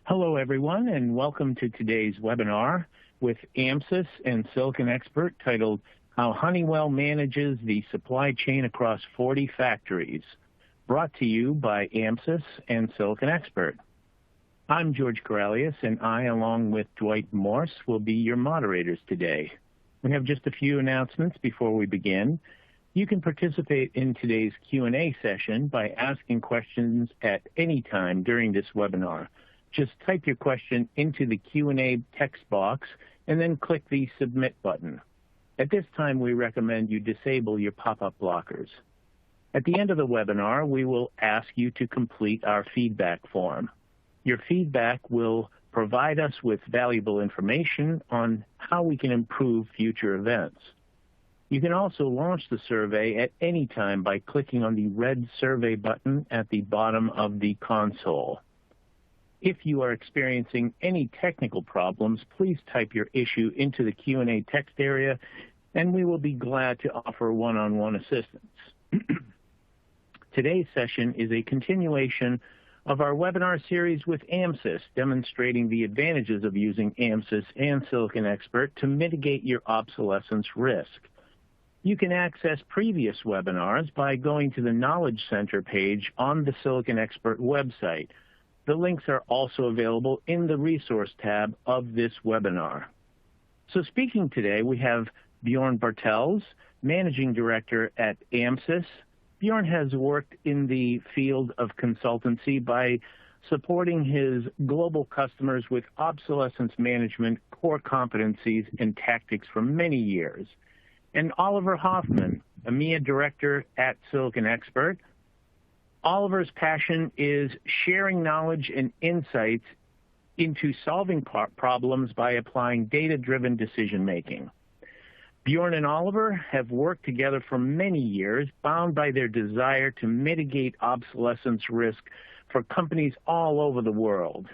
Hello, everyone, and welcome to today's webinar with AMSYS and SiliconExpert titled How Honeywell Manages the Supply Chain Across 40 Factories, brought to you by AMSYS and SiliconExpert. I'm George Corralius, and I, along with Dwight Morse, will be your moderators today. We have just a few announcements before we begin. You can participate in today's Q&A session by asking questions at any time during this webinar. Just type your question into the Q&A text box and then click the Submit button. At this time, we recommend you disable your pop-up blockers. At the end of the webinar, we will ask you to complete our feedback form. Your feedback will provide us with valuable information on how we can improve future events. You can also launch the survey at any time by clicking on the red survey button at the bottom of the console. If you are experiencing any technical problems, please type your issue into the Q&A text area, and we will be glad to offer one-on-one assistance. Today's session is a continuation of our webinar series with AMSYS, demonstrating the advantages of using AMSYS and SiliconExpert to mitigate your obsolescence risk. You can access previous webinars by going to the Knowledge Center page on the SiliconExpert website. The links are also available in the Resource tab of this webinar. So speaking today, we have Bjoern Bartels, Managing Director at AMSYS. Bjoern has worked in the field of consultancy by supporting his global customers with obsolescence management, core competencies, and tactics for many years. And Oliver Hoffmann, EMEA Director at SiliconExpert. Oliver's passion is sharing knowledge and insights into solving problems by applying data-driven decision-making. Bjoern and Oliver have worked together for many years, bound by their desire to mitigate obsolescence risk for companies all over the world.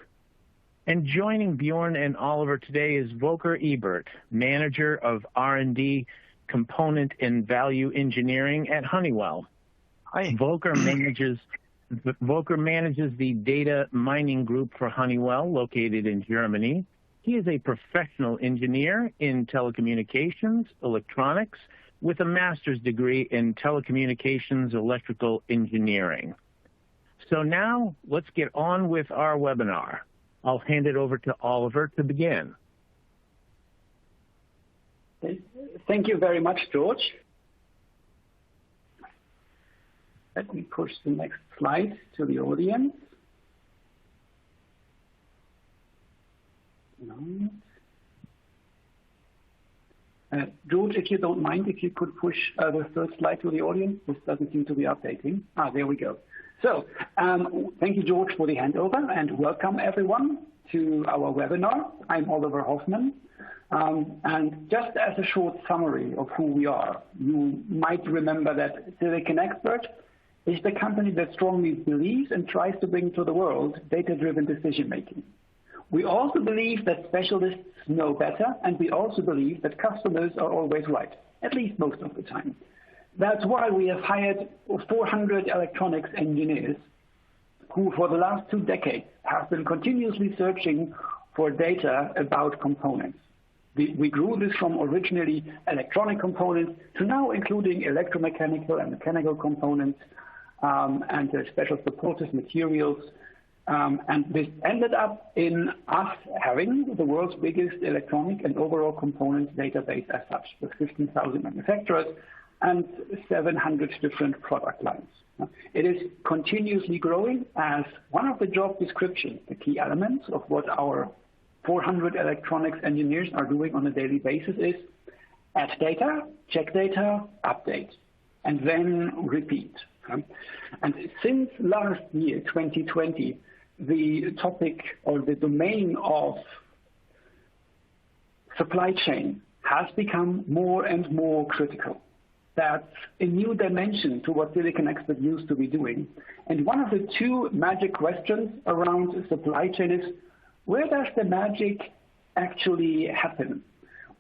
And joining Bjoern and Oliver today is Volker Ebert, Manager of R&D Component and Value Engineering at Honeywell. Hi. Volker manages the data mining group for Honeywell, located in Germany. He is a professional engineer in telecommunications, electronics, with a master's degree in telecommunications electrical engineering. So now let's get on with our webinar. I'll hand it over to Oliver to begin. Thank you very much, George. Let me push the next slide to the audience. George, if you don't mind, if you could push the first slide to the audience. This doesn't seem to be updating. There we go. So thank you, George, for the handover, and welcome everyone to our webinar. I'm Oliver Hoffmann. And just as a short summary of who we are, you might remember that SiliconExpert is the company that strongly believes and tries to bring to the world data-driven decision-making. We also believe that specialists know better, and we also believe that customers are always right, at least most of the time. That's why we have hired 400 electronics engineers who, for the last 2 decades, have been continuously searching for data about components. We grew this from originally electronic components to now including electromechanical and mechanical components, and special supportive materials. And this ended up in us having the world's biggest electronic and overall components database as such, with 15,000 manufacturers and 700 different product lines. It is continuously growing as one of the job descriptions, the key elements of what our 400 electronics engineers are doing on a daily basis is add data, check data, update, and then repeat. And since last year, 2020, the topic or the domain of supply chain has become more and more critical. That's a new dimension to what SiliconExpert used to be doing. And one of the 2 magic questions around supply chain is, where does the magic actually happen?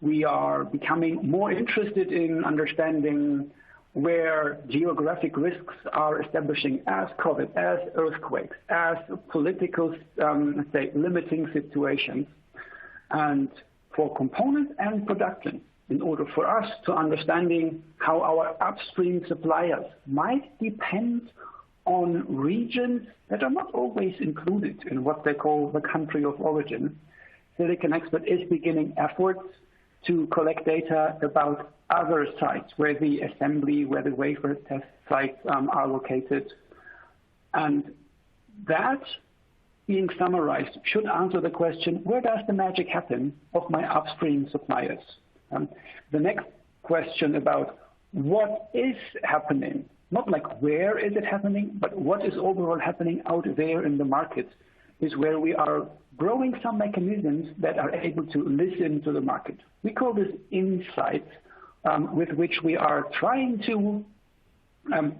We are becoming more interested in understanding where geographic risks are establishing as COVID, as earthquakes, as political, let's say, limiting situations, and for components and production, in order for us to understanding how our upstream suppliers might depend on regions that are not always included in what they call the country of origin. SiliconExpert is beginning efforts to collect data about other sites where the assembly, where the wafer test sites are located. And that, being summarized, should answer the question, where does the magic happen of my upstream suppliers? The next question about what is happening, not like where is it happening, but what is overall happening out there in the market, is where we are growing some mechanisms that are able to listen to the market. We call this insights, with which we are trying to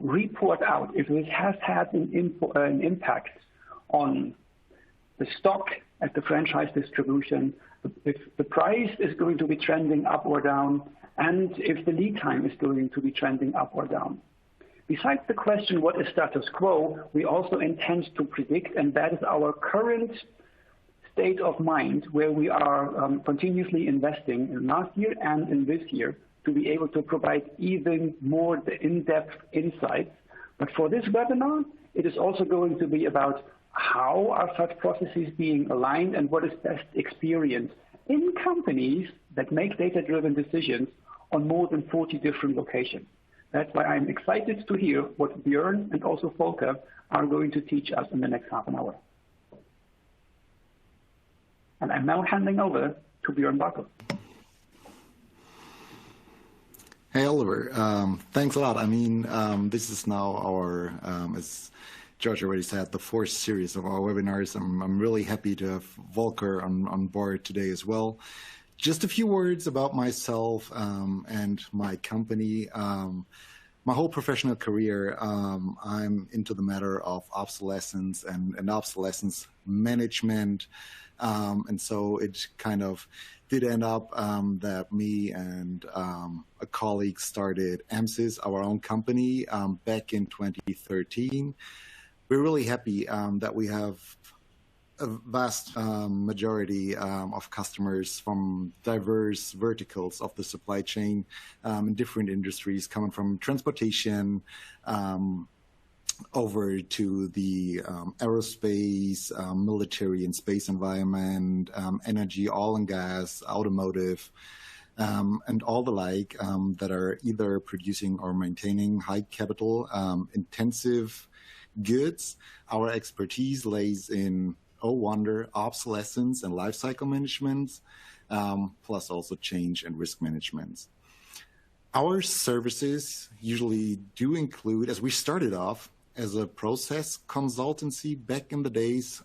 report out if this has had an impact on the stock at the franchise distribution, if the price is going to be trending up or down, and if the lead time is going to be trending up or down. Besides the question, what is status quo, we also intend to predict, and that is our current state of mind, where we are continuously investing in last year and in this year to be able to provide even more in-depth insights. But for this webinar, it is also going to be about how are such processes being aligned and what is best experience in companies that make data-driven decisions on more than 40 different locations. That's why I'm excited to hear what Bjoern and also Volker are going to teach us in the next half an hour. And I'm now handing over to Bjoern Bartels. Hey, Oliver. Thanks a lot. I mean, this is now our, as George already said, the fourth series of our webinars. I'm really happy to have Volker on board today as well. Just a few words about myself and my company. My whole professional career, I'm into the matter of obsolescence and obsolescence management. And so it kind of did end up that me and a colleague started AMSYS, our own company, back in 2013. We're really happy that we have a vast majority of customers from diverse verticals of the supply chain in different industries, coming from transportation over to the aerospace, military and space environment, energy, oil and gas, automotive, and all the like that are either producing or maintaining high capital intensive goods. Our expertise lays in, oh wonder, obsolescence and lifecycle management, plus also change and risk management. Our services usually do include, as we started off as a process consultancy back in the days,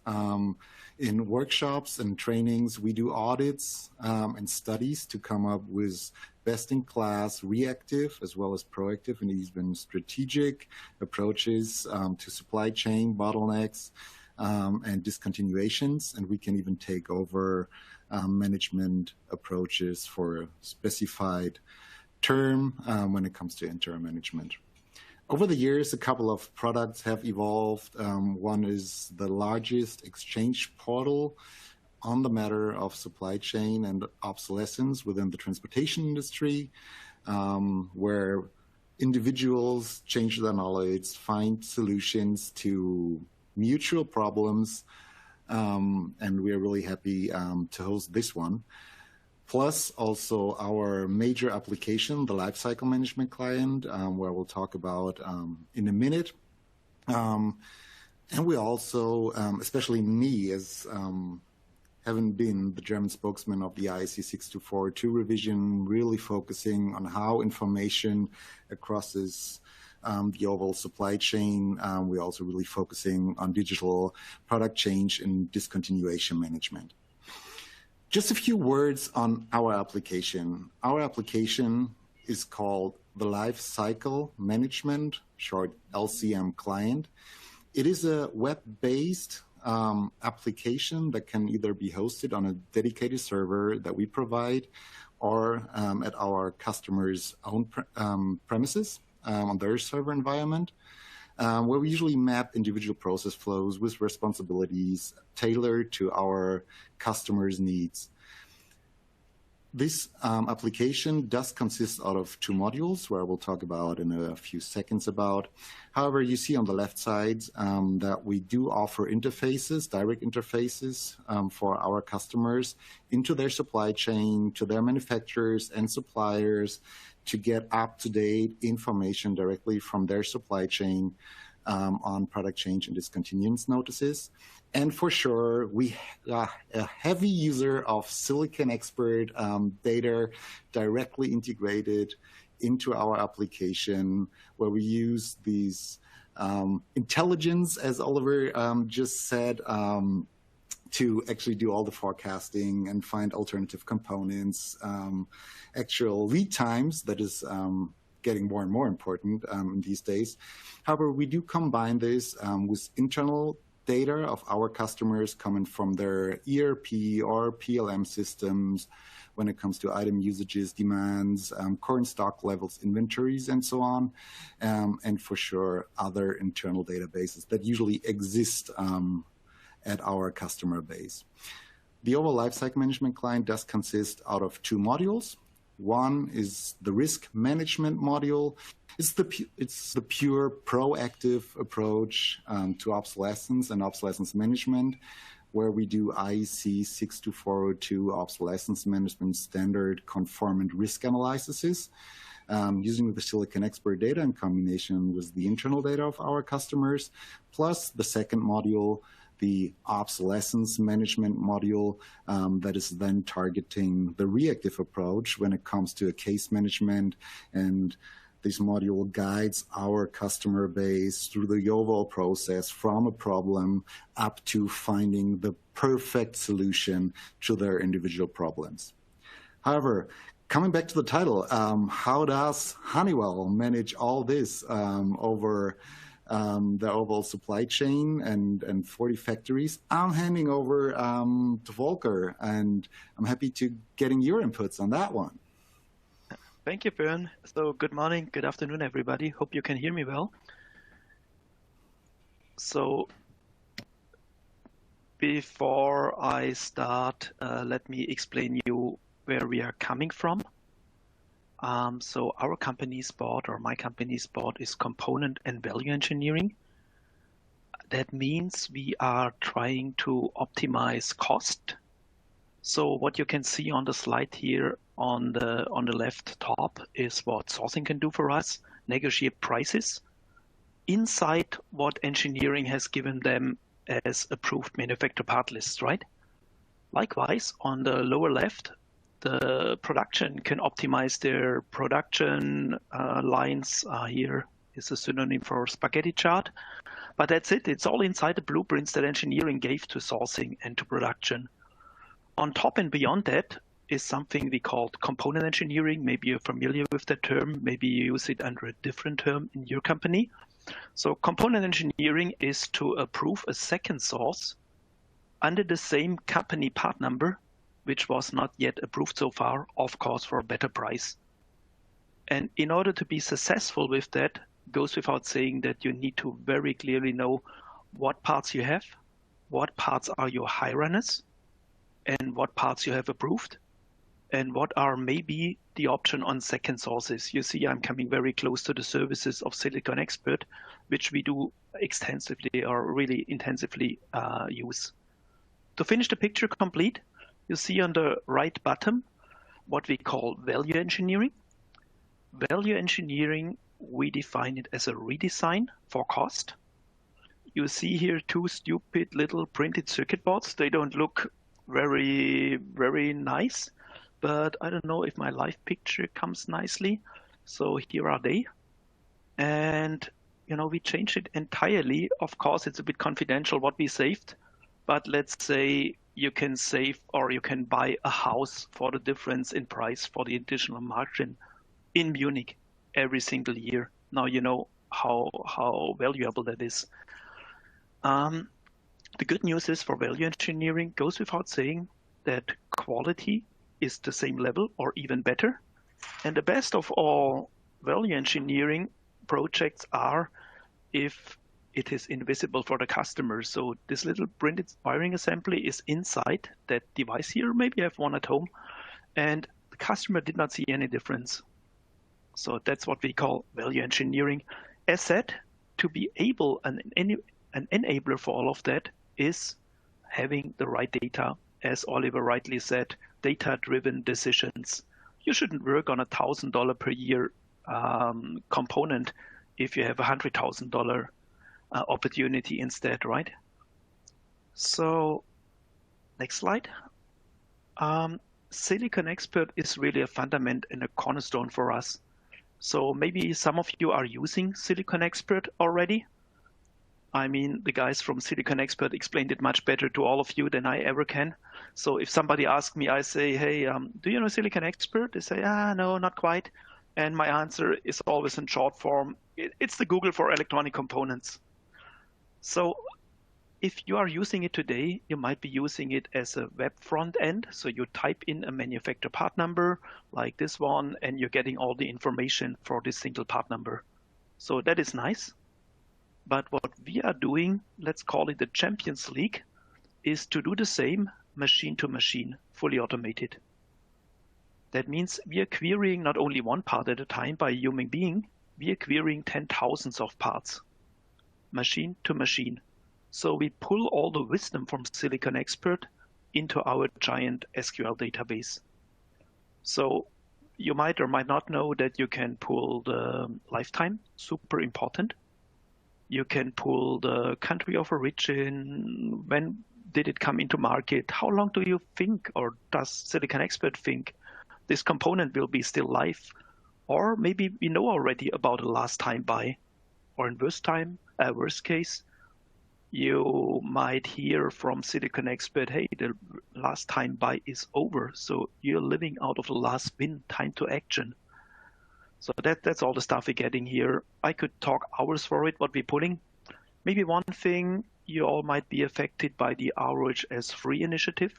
in workshops and trainings, we do audits and studies to come up with best-in-class reactive as well as proactive and even strategic approaches to supply chain bottlenecks and discontinuations. And we can even take over management approaches for a specified term when it comes to interim management. Over the years, a couple of products have evolved. One is the largest exchange portal on the matter of supply chain and obsolescence within the transportation industry, where individuals change their knowledge, find solutions to mutual problems, and we are really happy to host this one. Plus also our major application, the lifecycle management client, where we'll talk about in a minute. And we also, especially me as having been the German spokesman of the IEC 62402 revision, really focusing on how information crosses the overall supply chain. We're also really focusing on digital product change and discontinuation management. Just a few words on our application. Our application is called the Life Cycle Management, short LCM client. It is a web-based application that can either be hosted on a dedicated server that we provide or at our customers' own premises. on their server environment, where we usually map individual process flows with responsibilities tailored to our customers' needs. This application does consist out of 2 modules, where I will talk about in a few seconds about. However, you see on the left side that we do offer interfaces, direct interfaces for our customers into their supply chain, to their manufacturers and suppliers, to get up-to-date information directly from their supply chain on product change and discontinuance notices. And for sure, we are a heavy user of SiliconExpert data directly integrated into our application, where we use these intelligence, as Oliver just said, to actually do all the forecasting and find alternative components, actual lead times, that is getting more and more important in these days. However, we do combine this with internal data of our customers coming from their ERP or PLM systems when it comes to item usages, demands, current stock levels, inventories, and so on, and for sure other internal databases that usually exist at our customer base. The overall lifecycle management client does consist out of 2 modules. One is the risk management module. It's the pure proactive approach to obsolescence and obsolescence management, where we do IEC 62402 obsolescence management standard conformant risk analyses using the SiliconExpert data in combination with the internal data of our customers, plus the second module, the obsolescence management module that is then targeting the reactive approach when it comes to a case management. And this module guides our customer base through the overall process from a problem up to finding the perfect solution to their individual problems. However, coming back to the title, how does Honeywell manage all this over the overall supply chain and 40 factories? I'm handing over to Volker, and I'm happy to getting your inputs on that one. Thank you, Bjoern. So good morning, good afternoon, everybody. Hope you can hear me well. So before I start, let me explain you where we are coming from. So our company's board, or my company's board, is Component and Value Engineering. That means we are trying to optimize cost. So what you can see on the slide here on the left top is what sourcing can do for us, negotiate prices inside what engineering has given them as approved manufacturer part lists, right? Likewise, on the lower left, the production can optimize their production lines. Here is a synonym for spaghetti chart, but that's it. It's all inside the blueprints that engineering gave to sourcing and to production. On top and beyond that is something we called component engineering. Maybe you're familiar with that term. Maybe you use it under a different term in your company. So component engineering is to approve a second source under the same company part number, which was not yet approved so far, of course, for a better price. And in order to be successful with that, goes without saying that you need to very clearly know what parts you have, what parts are your high runners, and what parts you have approved, and what are maybe the option on second sources. You see, I'm coming very close to the services of SiliconExpert, which we do extensively or really intensively use. To finish the picture complete, you see on the right bottom what we call value engineering. Value engineering, we define it as a redesign for cost. You see here 2 stupid little printed circuit boards. They don't look very, very nice, but I don't know if my live picture comes nicely. So here are they. And, you know, we changed it entirely. Of course, it's a bit confidential what we saved, but let's say you can save or you can buy a house for the difference in price for the additional margin in Munich every single year. Now you know how valuable that is. The good news is for value engineering, goes without saying that quality is the same level or even better. And the best of all, value engineering projects are if it is invisible for the customer. So this little printed wiring assembly is inside that device here. Maybe you have one at home, and the customer did not see any difference. So that's what we call value engineering. As said, to be able, an enabler for all of that is having the right data. As Oliver rightly said, data-driven decisions. You shouldn't work on a $1,000 per year component if you have a $100,000 opportunity instead, right? So next slide. SiliconExpert is really a fundament and a cornerstone for us. So maybe some of you are using SiliconExpert already. I mean, the guys from SiliconExpert explained it much better to all of you than I ever can. So if somebody asks me, I say, hey, do you know SiliconExpert? They say, no, not quite. And my answer is always in short form. It's the Google for electronic components. So if you are using it today, you might be using it as a web front end. So you type in a manufacturer part number like this one, and you're getting all the information for this single part number. So that is nice. But what we are doing, let's call it the Champions League, is to do the same machine to machine, fully automated. That means we are querying not only one part at a time by a human being, we are querying 10,000s of parts, machine to machine. So we pull all the wisdom from SiliconExpert into our giant SQL database. So you might or might not know that you can pull the lifetime, super important. You can pull the country of origin, when did it come into market, how long do you think, or does SiliconExpert think this component will be still live? Or maybe we know already about the last time buy, or in worst case, you might hear from SiliconExpert, hey, the last time buy is over. So you're living out of the last win, time to action. So that's all the stuff we're getting here. I could talk hours for it, what we're pulling. Maybe one thing, you all might be affected by the ROHS III initiative.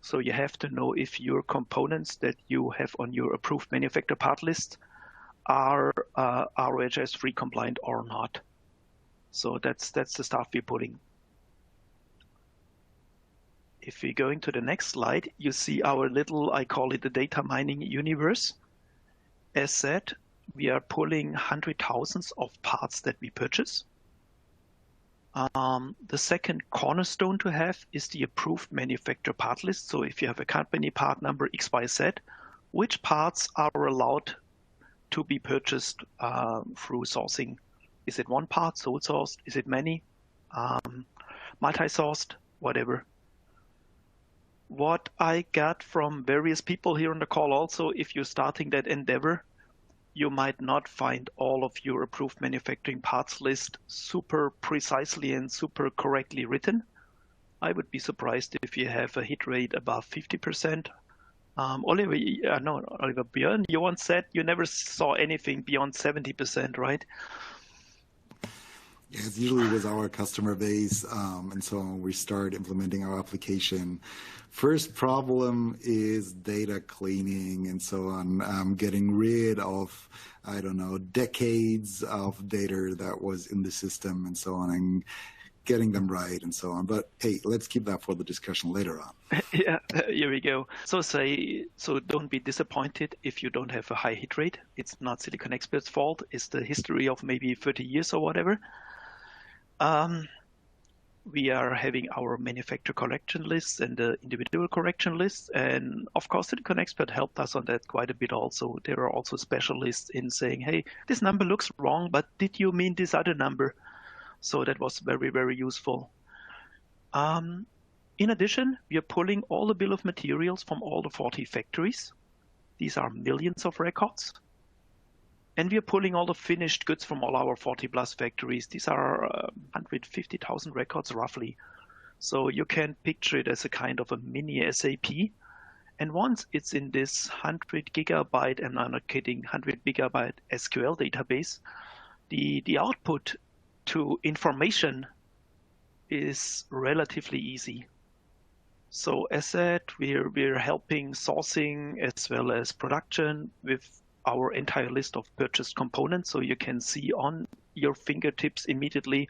So you have to know if your components that you have on your approved manufacturer part list are ROHS III compliant or not. So that's the stuff we're putting. If we're going to the next slide, you see our little, I call it the data mining universe. As said, we are pulling 100,000s of parts that we purchase. The second cornerstone to have is the approved manufacturer part list. So if you have a company part number XYZ, which parts are allowed to be purchased through sourcing? Is it one part, sole sourced? Is it many? Multi-sourced? Whatever. What I got from various people here on the call also, if you're starting that endeavor, you might not find all of your approved manufacturing parts list super precisely and super correctly written. I would be surprised if you have a hit rate above 50%. Oliver, Bjoern, you once said you never saw anything beyond 70%, right? Yes, usually with our customer base, and so we start implementing our application. First problem is data cleaning and so on, getting rid of, I don't know, decades of data that was in the system and so on, and getting them right and so on. But hey, let's keep that for the discussion later on. Yeah, here we go. So don't be disappointed if you don't have a high hit rate. It's not SiliconExpert's fault. It's the history of maybe 30 years or whatever. We are having our manufacturer correction lists and the individual correction lists. And of course, SiliconExpert helped us on that quite a bit also. There are also specialists in saying, hey, this number looks wrong, but did you mean this other number? So that was very, very useful. In addition, we are pulling all the bill of materials from all the 40 factories. These are millions of records. And we are pulling all the finished goods from all our 40 plus factories. These are 150,000 records roughly. So you can picture it as a kind of a mini SAP. And once it's in this 100 gigabyte, and I'm not kidding, 100 gigabyte SQL database, the output to information is relatively easy. So as said, we're helping sourcing as well as production with our entire list of purchased components, so you can see on your fingertips immediately,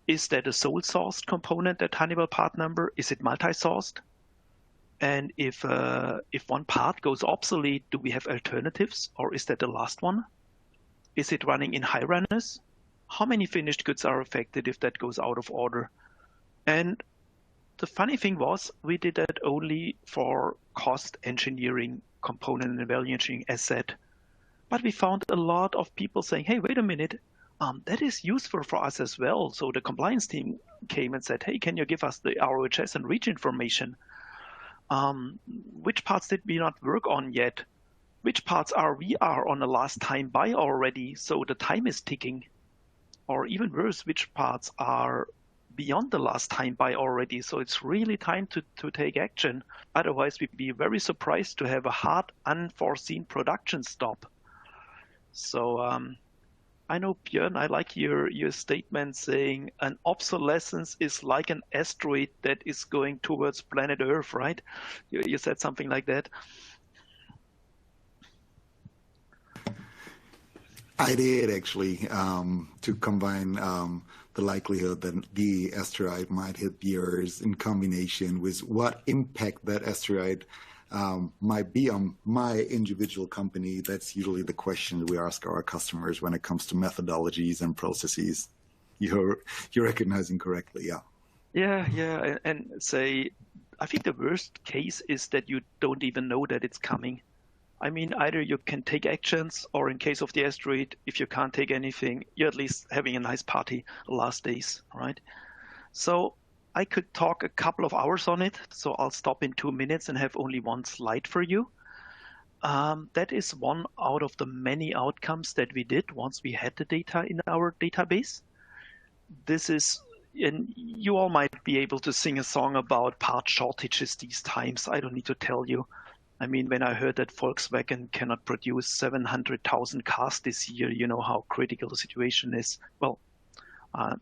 is that a sole sourced component, that Honeywell part number? Is it multi-sourced? And if one part goes obsolete, do we have alternatives, or is that the last one? Is it running in high runners? How many finished goods are affected if that goes out of order? And the funny thing was, we did that only for cost engineering, component and value engineering, as said. But we found a lot of people saying, hey, wait a minute, that is useful for us as well. So the compliance team came and said, hey, can you give us the ROHS and REACH information? Which parts did we not work on yet? Which parts we are on a last time buy already, so the time is ticking? Or even worse, which parts are beyond the last time buy already, so it's really time to take action. Otherwise, we'd be very surprised to have a hard, unforeseen production stop. So I know, Björn, I like your statement saying an obsolescence is like an asteroid that is going towards planet Earth, right? You said something like that. I did, actually, to combine the likelihood that the asteroid might hit the Earth in combination with what impact that asteroid might be on my individual company. That's usually the question we ask our customers when it comes to methodologies and processes. You're recognizing correctly, yeah. Yeah, and say, I think the worst case is that you don't even know that it's coming. I mean, either you can take actions, or in case of the asteroid, if you can't take anything, you're at least having a nice party the last days, right? So I could talk a couple of hours on it, so I'll stop in 2 minutes and have only one slide for you. That is one out of the many outcomes that we did once we had the data in our database. This is, and you all might be able to sing a song about part shortages these times. I don't need to tell you. I mean, when I heard that Volkswagen cannot produce 700,000 cars this year, you know how critical the situation is. Well,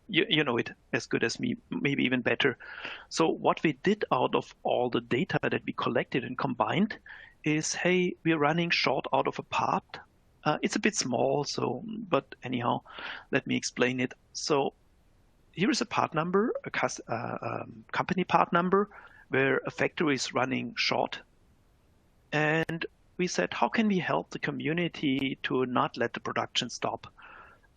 you know it as good as me, maybe even better. So what we did out of all the data that we collected and combined is, hey, we're running short out of a part. It's a bit small, so, but anyhow, let me explain it. So here is a part number, a company part number, where a factory is running short. And we said, how can we help the community to not let the production stop?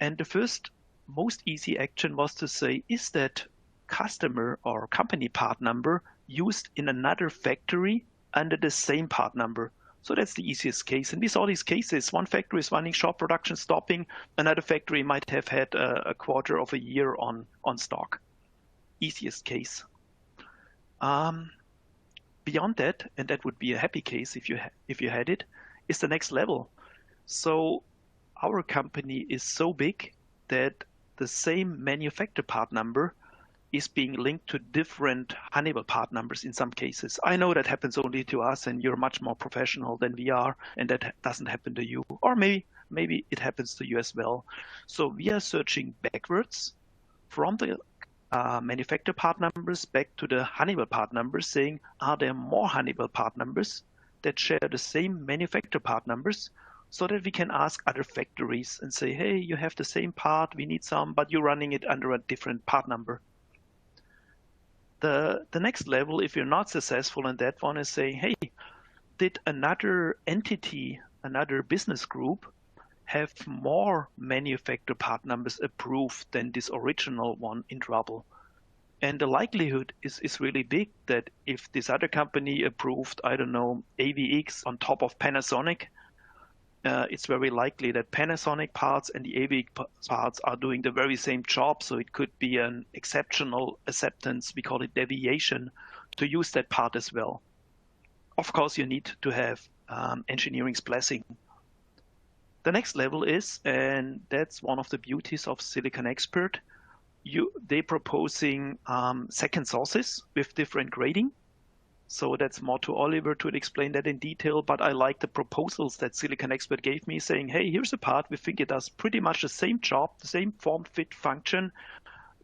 And the first, most easy action was to say, is that customer or company part number used in another factory under the same part number? So that's the easiest case. And we saw these cases. One factory is running short, production stopping. Another factory might have had a quarter of a year on stock. Easiest case. Beyond that, and that would be a happy case if you had it, is the next level. So our company is so big that the same manufacturer part number is being linked to different Honeywell part numbers in some cases. I know that happens only to us, and you're much more professional than we are, and that doesn't happen to you. Or maybe it happens to you as well. So we are searching backwards from the manufacturer part numbers back to the Honeywell part numbers, saying, are there more Honeywell part numbers that share the same manufacturer part numbers, so that we can ask other factories and say, hey, you have the same part, we need some, but you're running it under a different part number. The next level, if you're not successful in that one, is saying, hey, did another entity, another business group, have more manufacturer part numbers approved than this original one in trouble? And the likelihood is really big that if this other company approved, I don't know, AVX on top of Panasonic, it's very likely that Panasonic parts and the AVX parts are doing the very same job. So it could be an exceptional acceptance, we call it deviation, to use that part as well. Of course, you need to have engineering's blessing. The next level is, and that's one of the beauties of SiliconExpert, they're proposing second sources with different grading. So that's more to Oliver to explain that in detail, but I like the proposals that SiliconExpert gave me, saying, hey, here's a part, we think it does pretty much the same job, the same form, fit, function.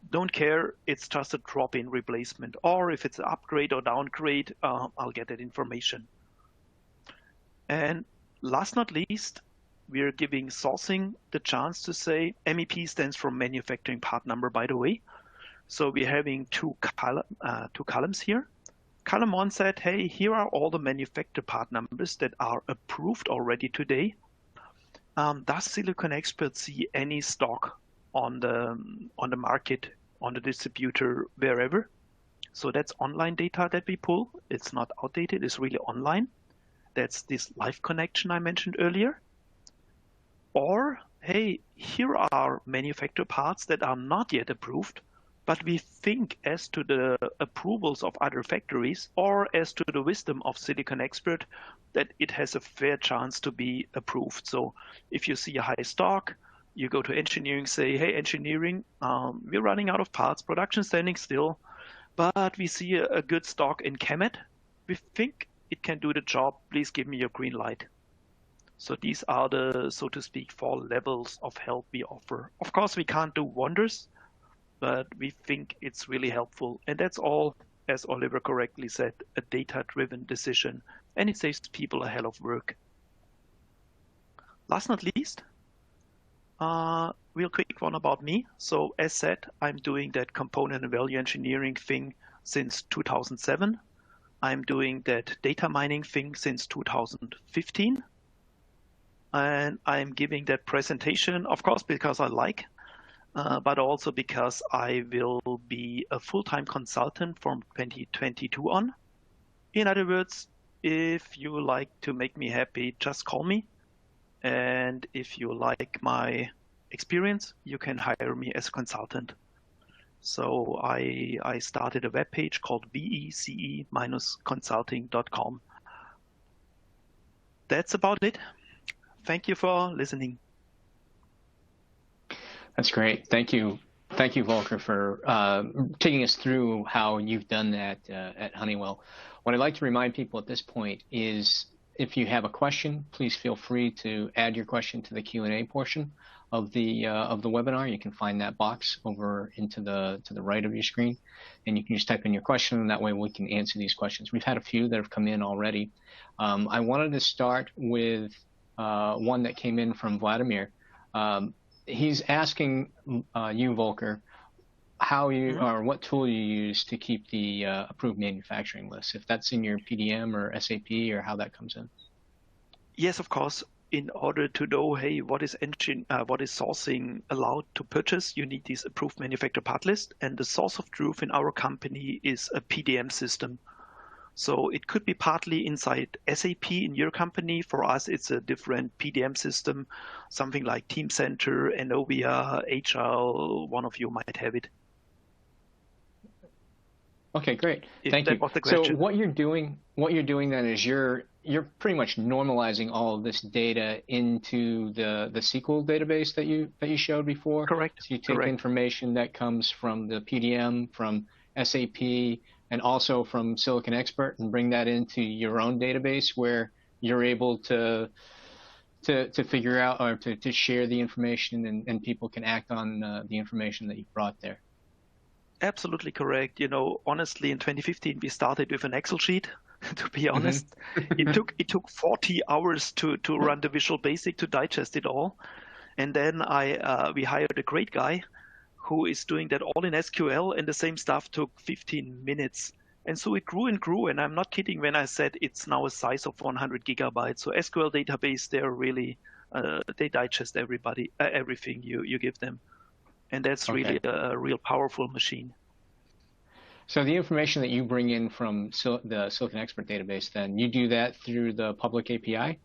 Don't care, it's just a drop-in replacement. Or if it's an upgrade or downgrade, I'll get that information. And last not least, we are giving sourcing the chance to say, MEP stands for manufacturing part number, by the way. So we're having two columns here. Column 1 said, hey, here are all the manufacturer part numbers that are approved already today. Does SiliconExpert see any stock on the market, on the distributor, wherever? So that's online data that we pull. It's not outdated, it's really online. That's this live connection I mentioned earlier. Or, hey, here are manufacturer parts that are not yet approved, but we think as to the approvals of other factories or as to the wisdom of SiliconExpert that it has a fair chance to be approved. So if you see a high stock, you go to engineering, say, hey, engineering, we're running out of parts, production standing still, but we see a good stock in Chemet. We think it can do the job. Please give me your green light. So these are the, so to speak, 4 levels of help we offer. Of course, we can't do wonders, but we think it's really helpful. And that's all, as Oliver correctly said, a data-driven decision, and it saves people a hell of work. Last not least, real quick one about me. So as said, I'm doing that component and value engineering thing since 2007. I'm doing that data mining thing since 2015. And I'm giving that presentation, of course, because I like, but also because I will be a full-time consultant from 2022 on. In other words, if you like to make me happy, just call me. And if you like my experience, you can hire me as a consultant. So I started a webpage called vece-consulting.com. That's about it. Thank you for listening. That's great. Thank you. Thank you, Volker, for taking us through how you've done that at Honeywell. What I'd like to remind people at this point is if you have a question, please feel free to add your question to the Q&A portion of the webinar. You can find that box over to the right of your screen, and you can just type in your question, and that way we can answer these questions. We've had a few that have come in already. I wanted to start with one that came in from Vladimir. He's asking you, Volker, how you or what tool you use to keep the approved manufacturing list, if that's in your PDM or SAP or how that comes in. Yes, of course. In order to know, hey, what is sourcing allowed to purchase, you need this approved manufacturer part list. And the source of truth in our company is a PDM system. So it could be partly inside SAP in your company. For us, it's a different PDM system, something like Teamcenter, Enovia, Agile. One of you might have it. Okay, great. Thank you. So what you're doing then is you're pretty much normalizing all of this data into the SQL database that you showed before. Correct. So you take information that comes from the PDM, from SAP, and also from SiliconExpert, and bring that into your own database where you're able to figure out or to share the information, and people can act on the information that you brought there. Absolutely correct. You know, honestly, in 2015 we started with an Excel sheet. To be honest, it took 40 hours to run the Visual Basic to digest it all, and then we hired a great guy who is doing that all in SQL, and the same stuff took 15 minutes. And so it grew and grew, and I'm not kidding when I said it's now a size of 100 gigabytes. So SQL database, they're really, they digest everything you give them. And that's really a real powerful machine. So the information that you bring in from the SiliconExpert database, then you do that through the public API?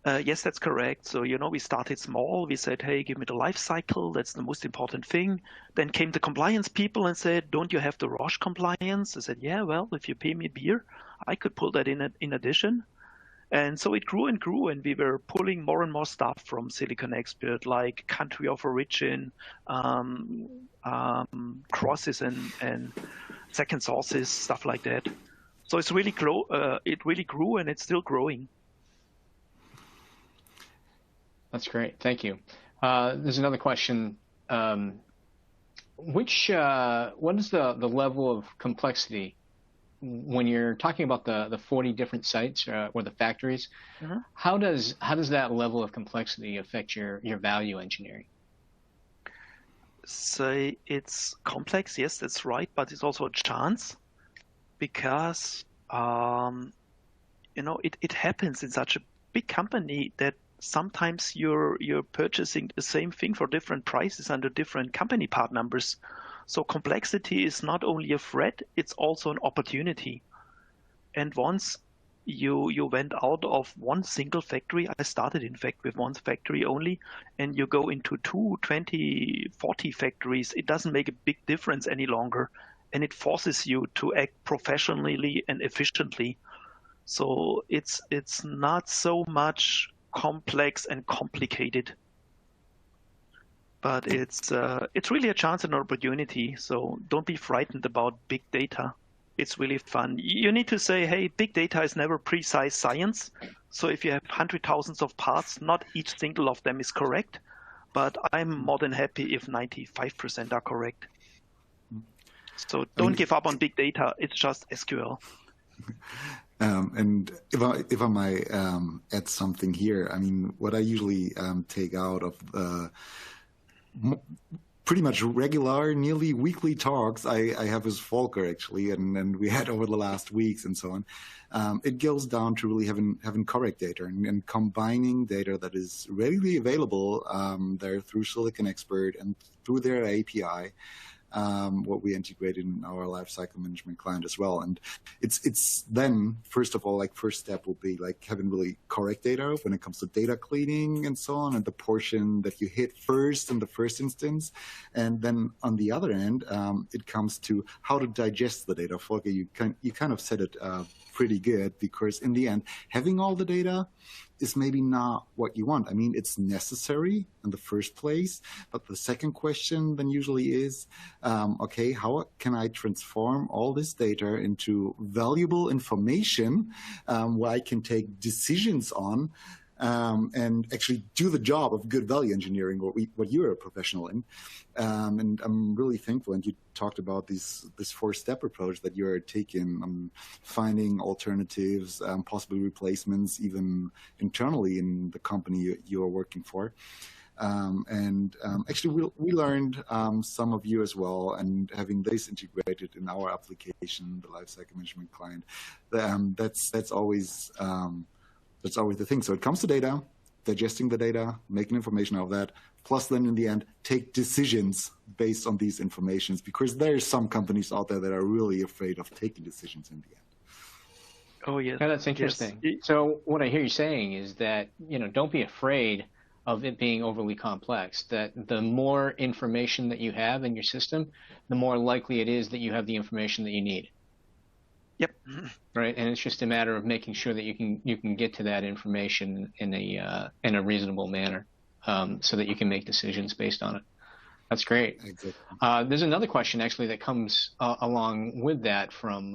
Yes, that's correct. So, you know, we started small. We said, hey, give me the life cycle. That's the most important thing. Then came the compliance people and said, don't you have the ROHS compliance? I said, yeah, well, if you pay me beer, I could pull that in addition. And so it grew and grew, and we were pulling more and more stuff from SiliconExpert, like country of origin, crosses and second sources, stuff like that. So it's really it really grew, and it's still growing. That's great. Thank you. There's another question. What is the level of complexity when you're talking about the 40 different sites or the factories, how does that level of complexity affect your value engineering? So it's complex, yes, that's right, but it's also a chance because it happens in such a big company that sometimes you're purchasing the same thing for different prices under different company part numbers. So complexity is not only a threat, it's also an opportunity. And once you went out of one single factory, I started in fact with one factory only, and you go into 2, 20, 40 factories, it doesn't make a big difference any longer. And it forces you to act professionally and efficiently. So it's not so much complex and complicated, but it's really a chance and opportunity. So don't be frightened about big data. It's really fun. You need to say, hey, big data is never precise science. So if you have hundred thousands of parts, not each single of them is correct, but I'm more than happy if 95% are correct. So don't give up on big data. It's just SQL. And if I might add something here, I mean, what I usually take out of the pretty much regular, nearly weekly talks I have with Volker actually, and we had over the last weeks and so on. It goes down to really having correct data and combining data that is readily available there through SiliconExpert and through their API. What we integrated in our lifecycle management client as well. And it's then, first of all, like first step will be like having really correct data when it comes to data cleaning and so on, and the portion that you hit first in the first instance. And then on the other end, it comes to how to digest the data. Volker, you kind of said it pretty good, because in the end, having all the data is maybe not what you want. I mean, it's necessary in the first place, but the second question then usually is, okay, how can I transform all this data into valuable information where I can take decisions on and actually do the job of good value engineering, what you're a professional in. And I'm really thankful, and you talked about this 4-step approach that you're taking on finding alternatives, possibly replacements, even internally in the company you're working for. Actually, we learned some of you as well, and having this integrated in our application, the lifecycle management client, that's always the thing. So it comes to data, digesting the data, making information out of that, plus then in the end, take decisions based on these informations, because there are some companies out there that are really afraid of taking decisions in the end. Oh, yes. Yeah, that's interesting. Yes. So what I hear you saying is that, don't be afraid of it being overly complex, that the more information that you have in your system, the more likely it is that you have the information that you need. Yep. Right, and it's just a matter of making sure that you can get to that information in a reasonable manner, so that you can make decisions based on it. That's great. Exactly. There's another question actually that comes along with that from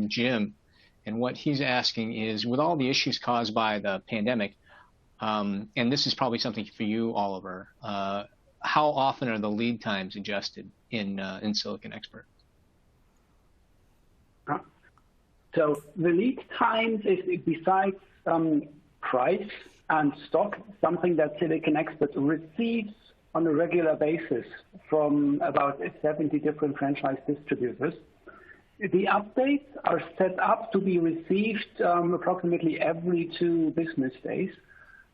Jim, and what he's asking is, with all the issues caused by the pandemic, and this is probably something for you, Oliver, how often are the lead times adjusted in SiliconExpert? So the lead times is, besides price and stock, something that SiliconExpert receives on a regular basis from about 70 different franchise distributors. The updates are set up to be received approximately every 2 business days.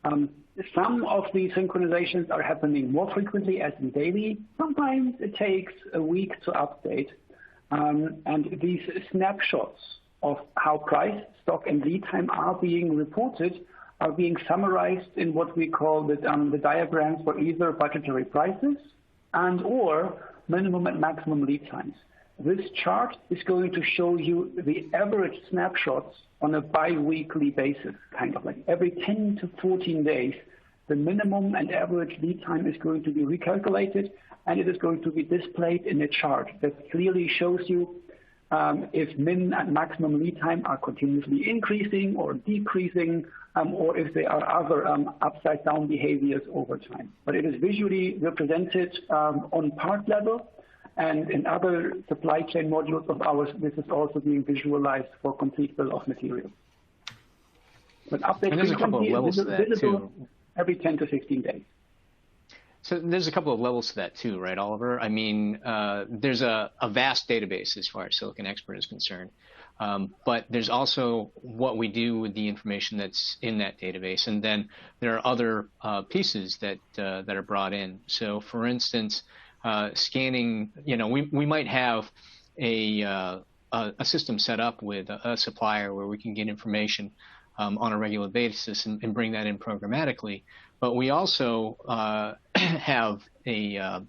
Some of the synchronizations are happening more frequently, as in daily. Sometimes it takes a week to update. And these snapshots of how price, stock, and lead time are being reported are being summarized in what we call the diagrams for either budgetary prices and or minimum and maximum lead times. This chart is going to show you the average snapshots on a bi-weekly basis, kind of like every 10 to 14 days. The minimum and average lead time is going to be recalculated, and it is going to be displayed in a chart that clearly shows you if min and maximum lead time are continuously increasing or decreasing, or if there are other upside-down behaviors over time. But it is visually represented on part level, And in other supply chain modules of ours, this is also being visualized for complete bill of material. But update frequency is visible every 10 to 15 days. So there's a couple of levels to that too, right, Oliver? I mean, there's a vast database as far as SiliconExpert is concerned. But there's also what we do with the information that's in that database. And then there are other pieces that are brought in. So for instance, scanning, we might have a system set up with a supplier where we can get information on a regular basis and bring that in programmatically. But we also have a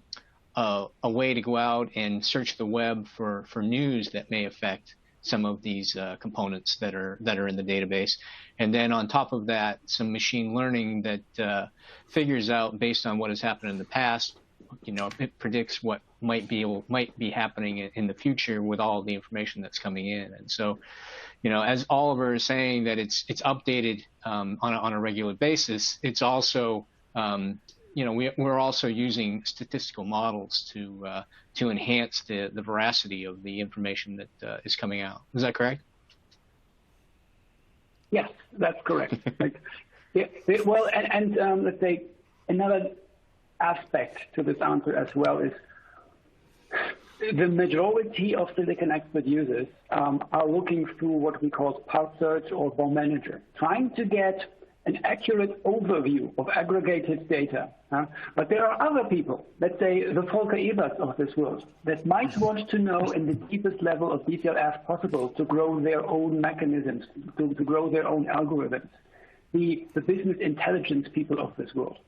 way to go out and search the web for news that may affect some of these components that are in the database. And then on top of that, some machine learning that figures out, based on what has happened in the past, it predicts what might be happening in the future with all the information that's coming in. And so, as Oliver is saying that it's updated on a regular basis, it's also we're also using statistical models to enhance the veracity of the information that is coming out. Is that correct? Yes, that's correct. Well, and let's say another aspect to this answer as well is the majority of SiliconExpert users are looking through what we call part search or BOM manager, trying to get an accurate overview of aggregated data. But there are other people, let's say the Volker Ebert of this world, that might want to know in the deepest level of detail as possible to grow their own mechanisms, to grow their own algorithms, the business intelligence people of this world.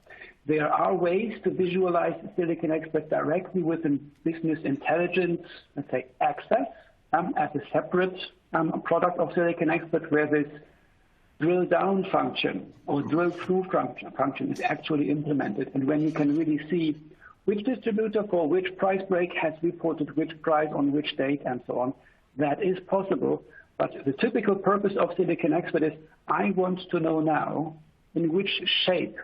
There are ways to visualize SiliconExpert directly within business intelligence, let's say access, as a separate product of SiliconExpert, where this drill down function or drill through function is actually implemented. And when you can really see which distributor for which price break has reported which price on which date and so on, that is possible. But the typical purpose of SiliconExpert is, I want to know now in which shape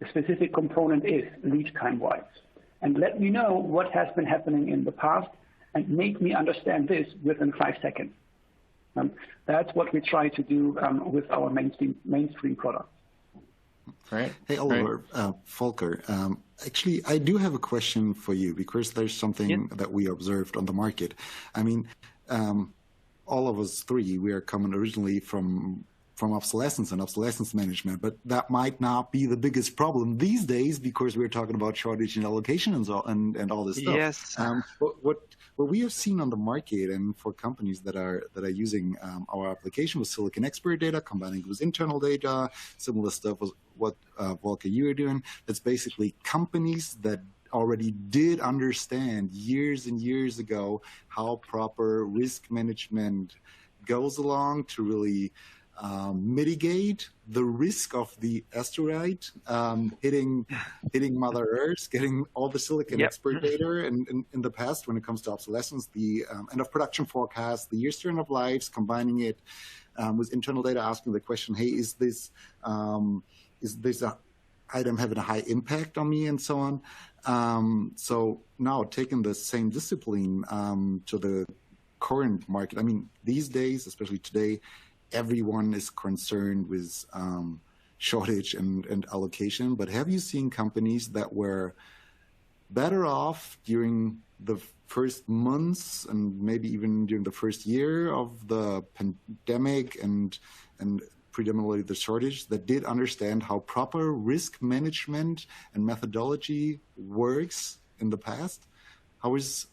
a specific component is lead time-wise. And let me know what has been happening in the past and make me understand this within 5 seconds. That's what we try to do with our mainstream products. Right. Hey, Oliver, Volker, actually, I do have a question for you because there's something that we observed on the market. I mean, all of us three, we are coming originally from obsolescence and obsolescence management, but that might not be the biggest problem these days because we're talking about shortage and allocation and all this stuff. Yes. What we have seen on the market and for companies that are using our application with SiliconExpert data, combining it with internal data, similar stuff was what Volker, you are doing. That's basically companies that already did understand years and years ago how proper risk management goes along to really mitigate the risk of the asteroid hitting Mother Earth, getting all the SiliconExpert data. And in the past, when it comes to obsolescence, the end of production forecast, the year's turn of lives, combining it with internal data, asking the question, hey, is this a item having a high impact on me and so on. So now taking the same discipline to the current market, I mean, these days, especially today, everyone is concerned with shortage and allocation, but have you seen companies that were better off during the first months and maybe even during the first year of the pandemic and predominantly the shortage, that did understand how proper risk management and methodology works in the past? How is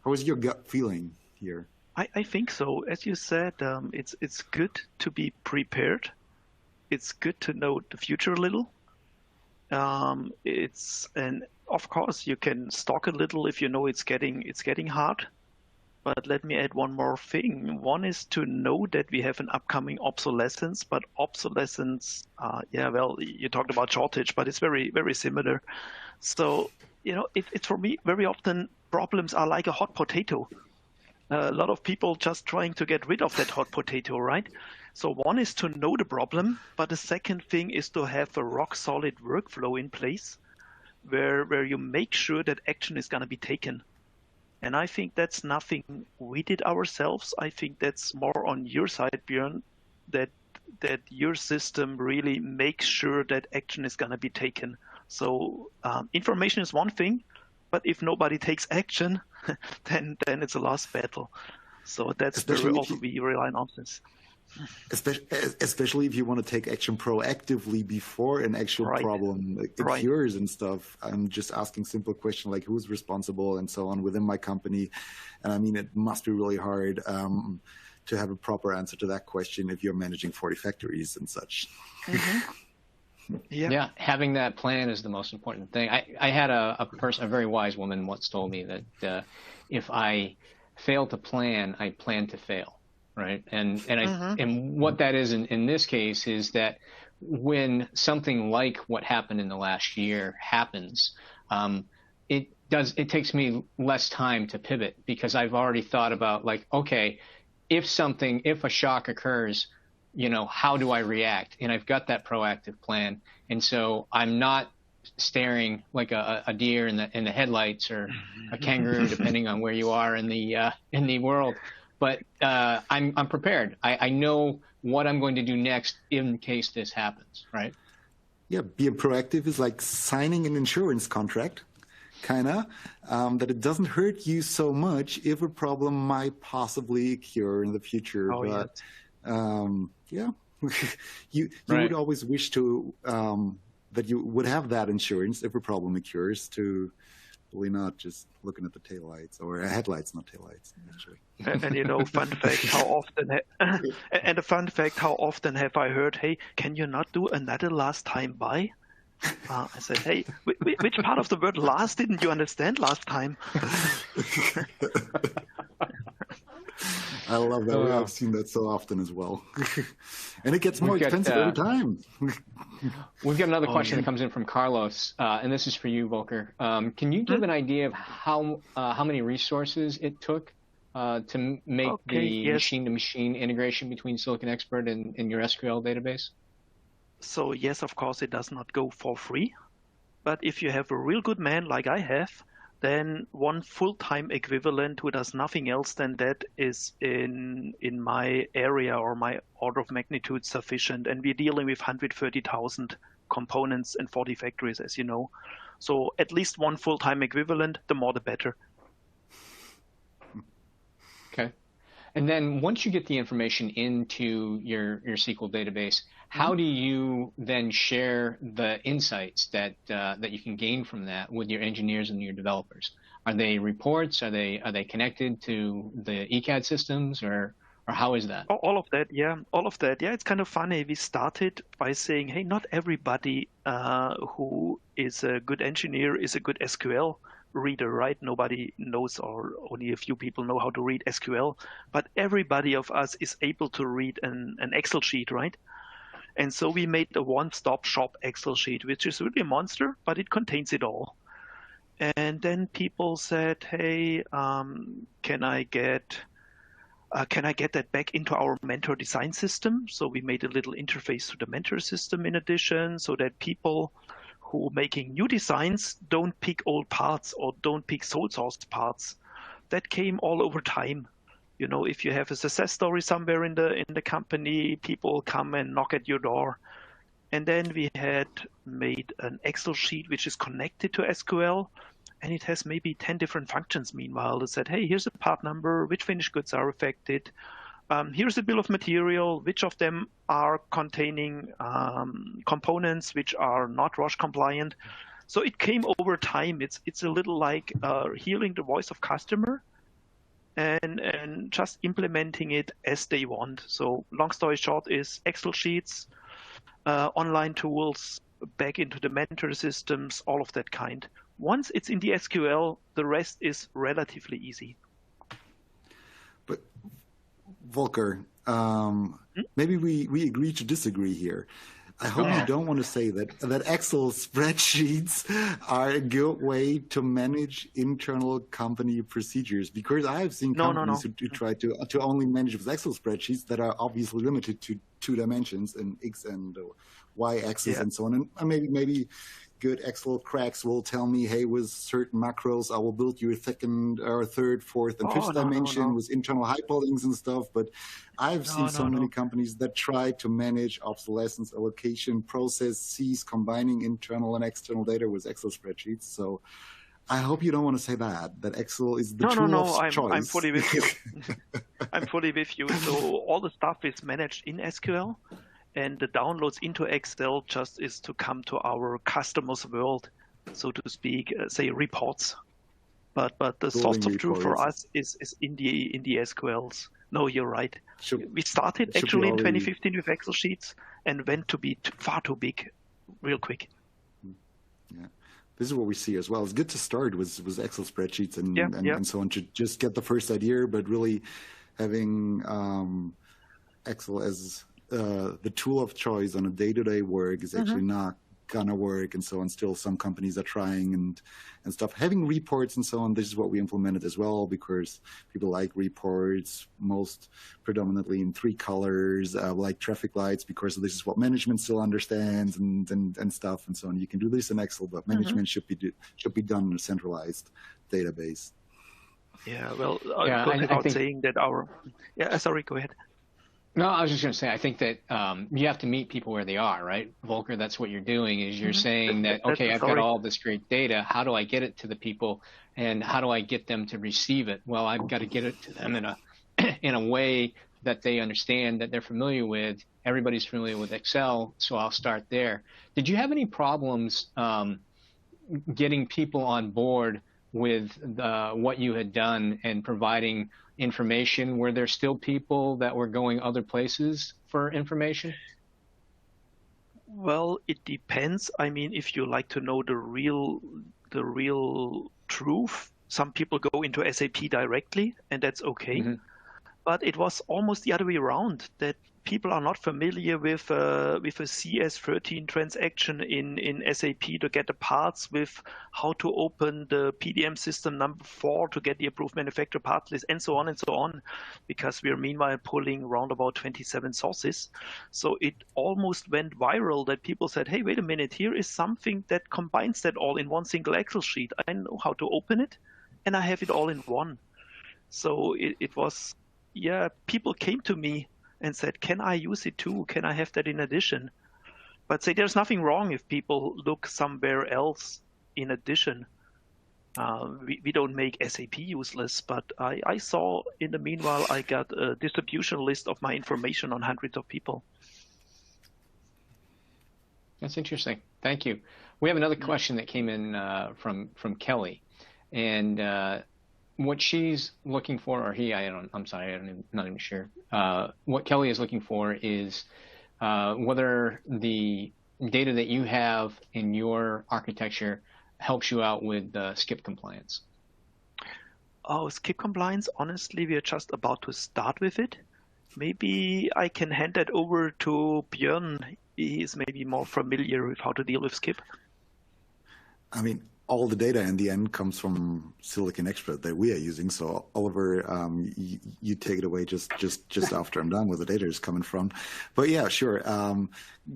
your gut feeling here? I think so. As you said, it's good to be prepared. It's good to know the future a little. And of course you can stock a little if you know it's getting hard. But let me add one more thing. One is to know that we have an upcoming obsolescence, but obsolescence, well, you talked about shortage, but it's very, very similar. So, it's for me, very often problems are like a hot potato. A lot of people just trying to get rid of that hot potato, right? So one is to know the problem, but the second thing is to have a rock solid workflow in place where you make sure that action is going to be taken. And I think that's nothing we did ourselves. I think that's more on your side, Bjoern, that your system really makes sure that action is going to be taken. So information is one thing, but if nobody takes action, then it's a lost battle. So that's where we rely on AMSYS. Especially if you want to take action proactively before an actual problem occurs and stuff. I'm just asking simple questions like who's responsible and so on within my company. And I mean, it must be really hard to have a proper answer to that question if you're managing 40 factories and such. Mm-hmm. Yeah, having that plan is the most important thing. I had a very wise woman once told me that if I fail to plan, I plan to fail. Right. And what that is in this case is that when something like what happened in the last year happens, it takes me less time to pivot because I've already thought about like, okay, if a shock occurs, how do I react? And I've got that proactive plan. And so I'm not staring like a deer in the headlights or a kangaroo, depending on where you are in the world. But I'm prepared. I know what I'm going to do next in case this happens, right? Yeah, being proactive is like signing an insurance contract, kind of, that it doesn't hurt you so much if a problem might possibly occur in the future. Yeah, you would always wish to that you would have that insurance if a problem occurs to really not just looking at the taillights or headlights, not taillights, actually. And fun fact, how often have I heard, hey, can you not do another last time buy? I said, hey, which part of the word last didn't you understand last time? I love that. I've seen that so often as well. And it gets more expensive every time. We've got another question that comes in from Carlos, and this is for you, Volker. Can you give an idea of how many resources it took to make the machine-to-machine integration between SiliconExpert and your SQL database? So yes, of course, it does not go for free. But if you have a real good man like I have, then one full-time equivalent who does nothing else than that is in my area or my order of magnitude sufficient. And we're dealing with 130,000 components and 40 factories, as you know. So at least one full-time equivalent, the more the better. Okay. And then once you get the information into your SQL database, how do you then share the insights that you can gain from that with your engineers and your developers? Are they reports? Are they connected to the ECAD systems, or how is that? All of that, yeah. All of that, yeah. It's kind of funny. We started by saying, hey, not everybody who is a good engineer is a good SQL reader, right? Nobody knows, or only a few people know how to read SQL, but everybody of us is able to read an Excel sheet, right? And so we made a one-stop shop Excel sheet, which is really a monster, but it contains it all. And then people said, hey, can I get that back into our Mentor design system? So we made a little interface to the Mentor system in addition, so that people who are making new designs don't pick old parts or don't pick sole sourced parts. That came all over time. If you have a success story somewhere in the company, people come and knock at your door. And then we had made an Excel sheet which is connected to SQL, and it has maybe 10 different functions meanwhile. It said, hey, here's a part number, which finished goods are affected. Here's a bill of material, which of them are containing components which are not ROHS compliant. So it came over time. It's a little like hearing the voice of customer and just implementing it as they want. So long story short is Excel sheets, online tools, back into the Mentor systems, all of that kind. Once it's in the SQL, the rest is relatively easy. But Volker, maybe we agree to disagree here. I hope you don't want to say that Excel spreadsheets are a good way to manage internal company procedures, because I have seen companies who try to only manage with Excel spreadsheets that are obviously limited to 2 dimensions, and X and Y axis and so on. And maybe good Excel cracks will tell me, hey, with certain macros, I will build you a second or third, fourth, and fifth dimension with internal hyperlinks and stuff. But I've seen so many companies that try to manage obsolescence allocation processes, combining internal and external data with Excel spreadsheets. So I hope you don't want to say that Excel is the tool of choice. I'm fully with you. I'm fully with you. So all the stuff is managed in SQL, and the downloads into Excel just is to come to our customer's world, so to speak, say reports. But the source of truth for us is in the SQLs. No, you're right. We started actually in 2015 with Excel sheets and went to be far too big real quick. Yeah. This is what we see as well. It's good to start with Excel spreadsheets and so on to just get the first idea, but really having Excel as the tool of choice on a day-to-day work is actually not gonna work, and so on. Still, some companies are trying and stuff. Having reports and so on, this is what we implemented as well, because people like reports most predominantly in 3 colors, like traffic lights, because this is what management still understands and stuff and so on. You can do this in Excel, but management should be done in a centralized database. Yeah, well, without saying that our sorry, go ahead. No, I was just going to say, I think that you have to meet people where they are, right? Volker, that's what you're doing, is you're saying that, okay, I've got all this great data. How do I get it to the people, and how do I get them to receive it? Well, I've got to get it to them in a way that they understand, that they're familiar with. Everybody's familiar with Excel, so I'll start there. Did you have any problems getting people on board with what you had done and providing information? Were there still people that were going other places for information? Well, it depends. I mean, if you like to know the real truth, some people go into SAP directly, and that's okay. But it was almost the other way around, that people are not familiar with a CS13 transaction in SAP to get the parts, with how to open the PDM system number 4 to get the approved manufacturer part list, and so on, because we are meanwhile pulling around about 27 sources. So it almost went viral that people said, hey, wait a minute, here is something that combines that all in one single Excel sheet. I know how to open it, and I have it all in one. So it was, people came to me and said, can I use it too? Can I have that in addition? But say there's nothing wrong if people look somewhere else in addition. We don't make SAP useless, but I saw in the meanwhile, I got a distribution list of my information on hundreds of people. That's interesting. Thank you. We have another question that came in from Kelly. And what she's looking for, or I'm not even sure. What Kelly is looking for is whether the data that you have in your architecture helps you out with skip compliance. Oh, skip compliance, honestly, we are just about to start with it. Maybe I can hand that over to Bjoern. He is maybe more familiar with how to deal with skip. I mean, all the data in the end comes from SiliconExpert that we are using. So Oliver, you take it away just after I'm done, where the data is coming from. But yeah, sure.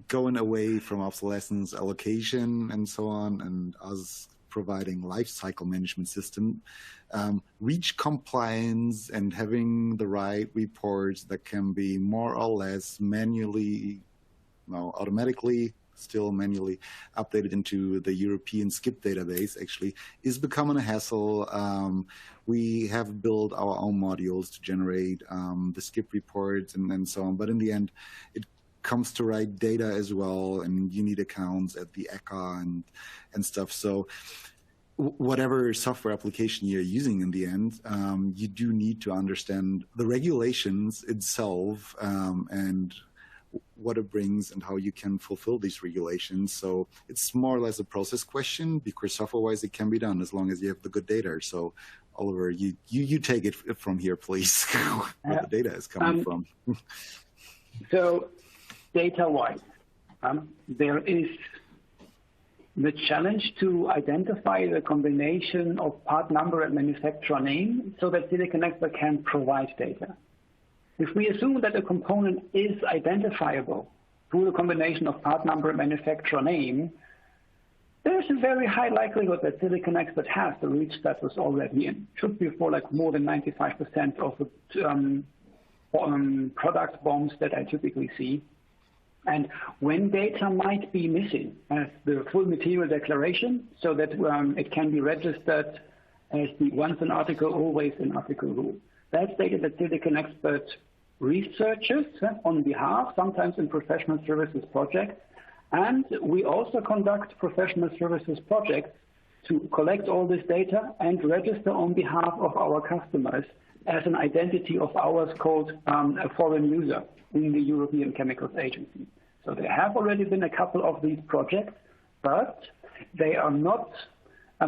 Going away from obsolescence allocation and so on, and us providing life cycle management system, reach compliance and having the right reports that can be more or less automatically still manually updated into the European skip database actually is becoming a hassle. We have built our own modules to generate the skip reports and so on, but in the end it comes to write data as well, and you need accounts at the ECA and stuff. So whatever software application you're using in the end, you do need to understand the regulations itself and what it brings and how you can fulfill these regulations. So it's more or less a process question, because software-wise it can be done as long as you have the good data. So Oliver, you take it from here, please, where the data is coming from. So data-wise, there is the challenge to identify the combination of part number and manufacturer name so that SiliconExpert can provide data. If we assume that a component is identifiable through the combination of part number and manufacturer name, There's a very high likelihood that SiliconExpert has the ROHS status already in. Should be for like more than 95% of the product BOMs that I typically see. And when data might be missing as the full material declaration, so that it can be registered as the once an article, always an article rule. That's data that SiliconExpert researches on behalf, sometimes in professional services projects. And we also conduct professional services projects to collect all this data and register on behalf of our customers as an identity of ours called a foreign user in the European Chemicals Agency. So there have already been a couple of these projects, but they are not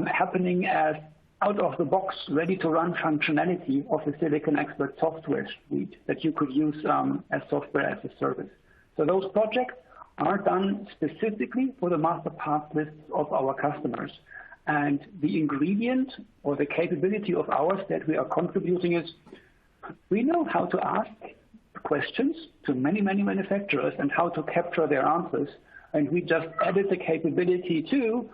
happening as out-of-the-box, ready-to-run functionality of the SiliconExpert software suite that you could use as software as a service. So those projects are done specifically for the master part lists of our customers. And the ingredient or the capability of ours that we are contributing is we know how to ask questions to many, many manufacturers and how to capture their answers. And we just added the capability to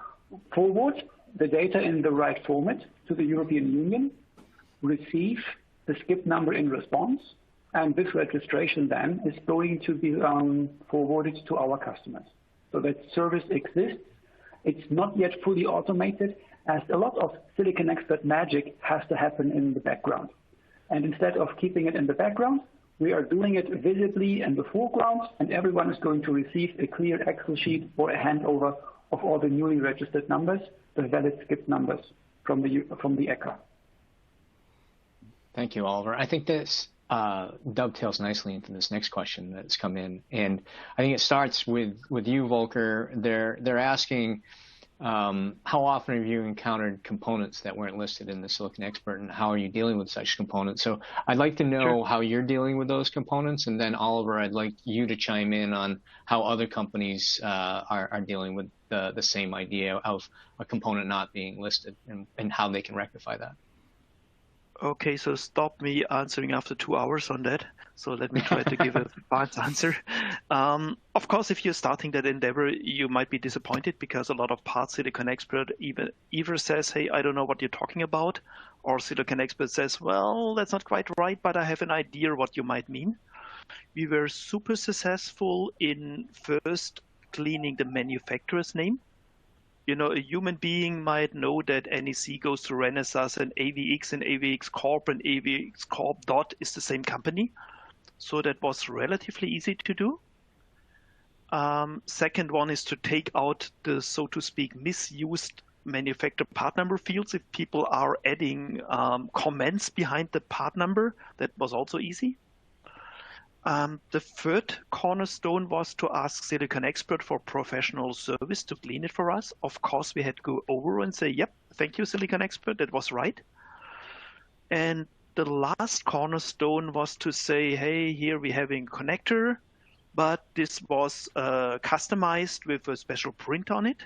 forward the data in the right format to the European Union, receive the skip number in response, and this registration then is going to be forwarded to our customers. So that service exists. It's not yet fully automated, as a lot of SiliconExpert magic has to happen in the background. And instead of keeping it in the background, we are doing it visibly in the foreground, and everyone is going to receive a clear Excel sheet or a handover of all the newly registered numbers, the valid skip numbers from the ECHA. Thank you, Oliver. I think this dovetails nicely into this next question that's come in, and I think it starts with you, Volker. They're asking how often have you encountered components that weren't listed in the SiliconExpert, and how are you dealing with such components? So I'd like to know how you're dealing with those components, and then Oliver, I'd like you to chime in on how other companies are dealing with the same idea of a component not being listed and how they can rectify that. Okay, so stop me answering after 2 hours on that. So let me try to give a fast answer. Of course, if you're starting that endeavor, you might be disappointed because a lot of parts SiliconExpert either says, hey, I don't know what you're talking about, or SiliconExpert says, well, that's not quite right, but I have an idea what you might mean. We were super successful in first cleaning the manufacturer's name. You know, a human being might know that NEC goes to Renesas and AVX Corp and AVX Corp dot is the same company. So that was relatively easy to do. Second one is to take out the, so to speak, misused manufacturer part number fields. If people are adding comments behind the part number, that was also easy. The third cornerstone was to ask SiliconExpert for professional service to clean it for us. Of course, we had to go over and say, yep, thank you, SiliconExpert, that was right. And the last cornerstone was to say, hey, here we're having a connector, but this was customized with a special print on it.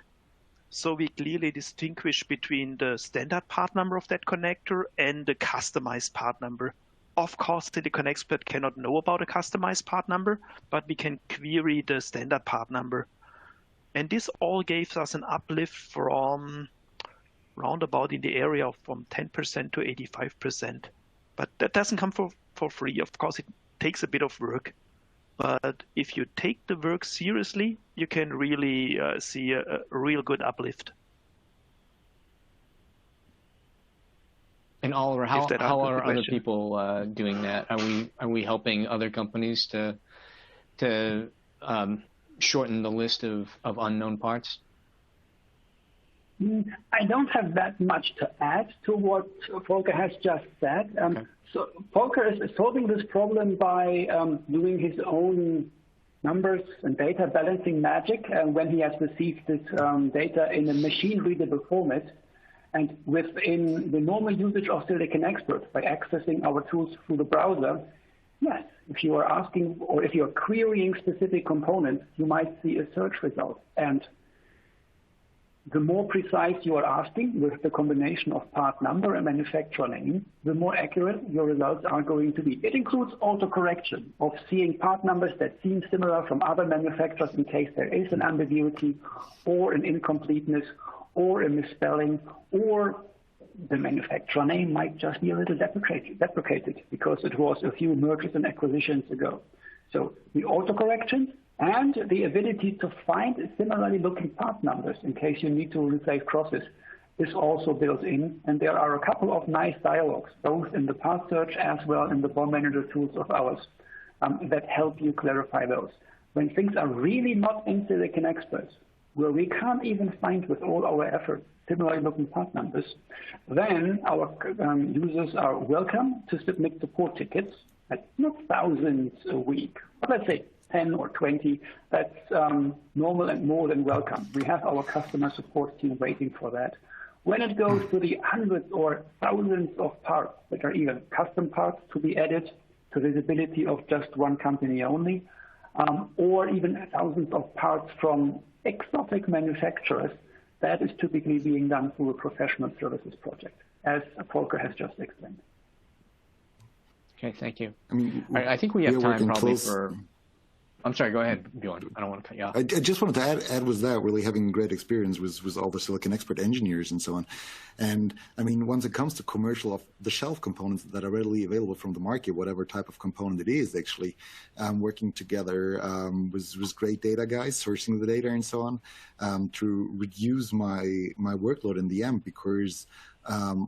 So we clearly distinguish between the standard part number of that connector and the customized part number. Of course, SiliconExpert cannot know about a customized part number, but we can query the standard part number. And this all gave us an uplift from roundabout in the area of from 10% to 85%. But that doesn't come for free. Of course, it takes a bit of work. But if you take the work seriously, you can really see a real good uplift. And Oliver, how are other people doing that? Are we helping other companies to shorten the list of unknown parts? I don't have that much to add to what Volker has just said. Okay. So Volker is solving this problem by doing his own numbers and data balancing magic when he has received this data in a machine-readable format. And within the normal usage of SiliconExpert, by accessing our tools through the browser, yes, if you are asking or if you're querying specific components, you might see a search result. And The more precise you are asking with the combination of part number and manufacturer name, the more accurate your results are going to be. It includes autocorrection of seeing part numbers that seem similar from other manufacturers in case there is an ambiguity or an incompleteness or a misspelling, or the manufacturer name might just be a little deprecated because it was a few mergers and acquisitions ago. So the autocorrection and the ability to find similarly looking part numbers in case you need to replace crosses is also built in. And there are a couple of nice dialogues, both in the part search as well in the BOM manager tools of ours, that help you clarify those. When things are really not in SiliconExpert, where we can't even find with all our effort similarly looking part numbers, then our users are welcome to submit support tickets at not thousands a week, but let's say 10 or 20, that's normal and more than welcome. We have our customer support team waiting for that. When it goes to the hundreds or thousands of parts that are either custom parts to be added to visibility of just one company only, or even thousands of parts from exotic manufacturers, that is typically being done through a professional services project, as Volker has just explained. Okay, thank you. I mean, I think we have time probably for... I'm sorry, go ahead, Bjoern. I don't want to cut you off. I just wanted to add was that really having great experience with all the SiliconExpert engineers and so on. And I mean, once it comes to commercial off-the-shelf components that are readily available from the market, whatever type of component it is, actually, working together with great data guys, sourcing the data and so on, to reduce my workload in the end, because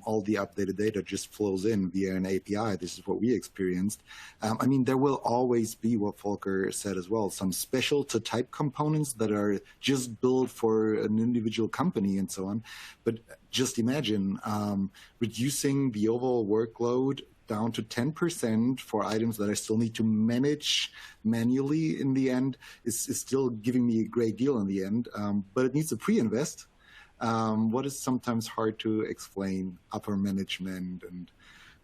all the updated data just flows in via an API. This is what we experienced. I mean, there will always be what Volker said as well, some special to type components that are just built for an individual company and so on. But just imagine reducing the overall workload down to 10% for items that I still need to manage manually in the end is still giving me a great deal in the end. But it needs a pre-invest. What is sometimes hard to explain upper management, and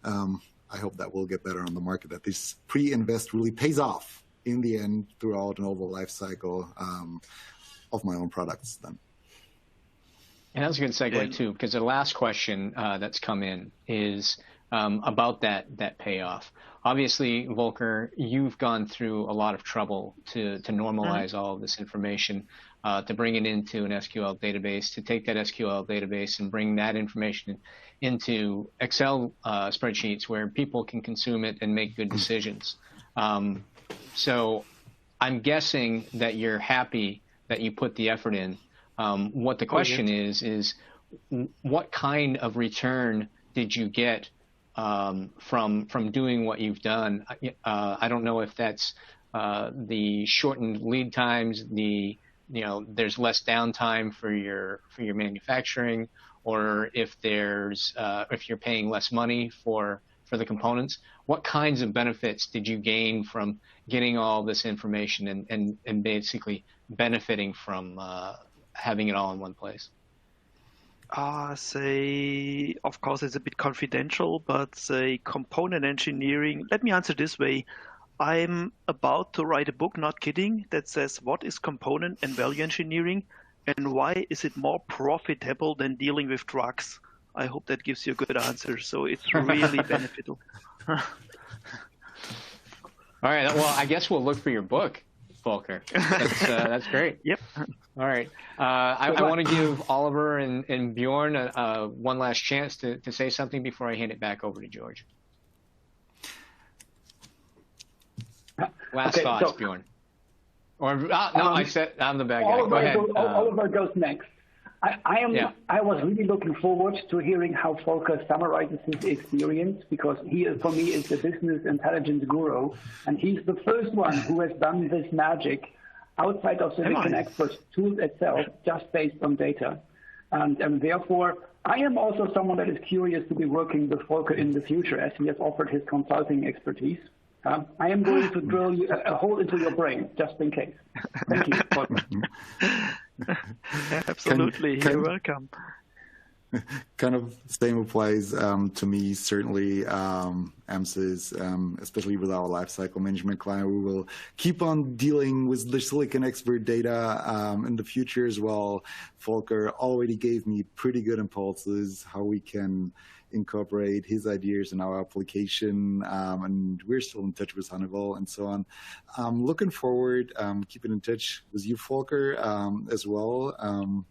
I hope that will get better on the market, that this pre-invest really pays off in the end throughout an overall life cycle of my own products then. And that's a good segue too, because the last question that's come in is about that payoff. Obviously, Volker, you've gone through a lot of trouble to normalize all of this information, to bring it into an SQL database, to take that SQL database and bring that information into Excel spreadsheets where people can consume it and make good decisions. So I'm guessing that you're happy that you put the effort in. What the question is what kind of return did you get from doing what you've done? I don't know if that's the shortened lead times, there's less downtime for your manufacturing, or if you're paying less money for the components. What kinds of benefits did you gain from getting all this information and basically benefiting from having it all in one place? Say, of course, it's a bit confidential, but say component engineering, let me answer this way. I'm about to write a book, not kidding, that says what is component and value engineering and why is it more profitable than dealing with drugs? I hope that gives you a good answer. So it's really beneficial. All right. Well, I guess we'll look for your book, Volker. That's great. Yep. All right. I want to give Oliver and Bjoern one last chance to say something before I hand it back over to George. Last thoughts, Bjoern. Or no, I said I'm the bad guy. Go ahead. Oliver goes next. I was really looking forward to hearing how Volker summarizes his experience, because he, for me, is the business intelligence guru, and he's the first one who has done this magic outside of SiliconExpert tools itself, just based on data. And therefore, I am also someone that is curious to be working with Volker in the future, as he has offered his consulting expertise. I am going to drill a hole into your brain, just in case. Thank you, Volker. Absolutely. You're welcome. Kind of same applies to me, certainly. AMSYS, especially with our lifecycle management client, we will keep on dealing with the SiliconExpert data in the future as well. Volker already gave me pretty good impulses how we can incorporate his ideas in our application, and we're still in touch with Honeywell and so on. Looking forward, keeping in touch with you, Volker, as well.